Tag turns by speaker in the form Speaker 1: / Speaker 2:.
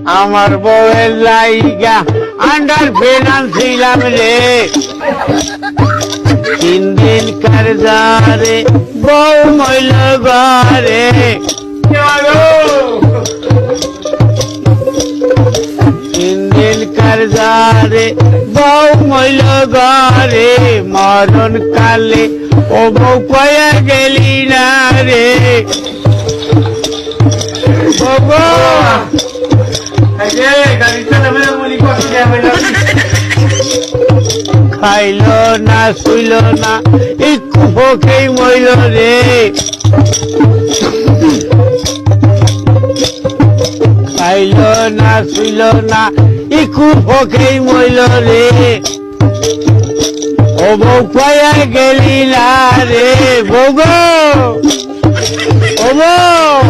Speaker 1: আমার বউয়ের লাইগা আন্ডার ফিনান্সিলাম রে 3 দিন কারজারে বউ মইল ঘরে 3 দিন কারজারে বউ মইল ঘরে মরণ কালে ও বউ কয়া গেলি না রে খাইল না শুইল না একটু ভোকেই মইল রে খাইল না শুইল না একটু ভোকেই মইল রে ও বউ কয়া গেলি না রে বউ গো ও বউ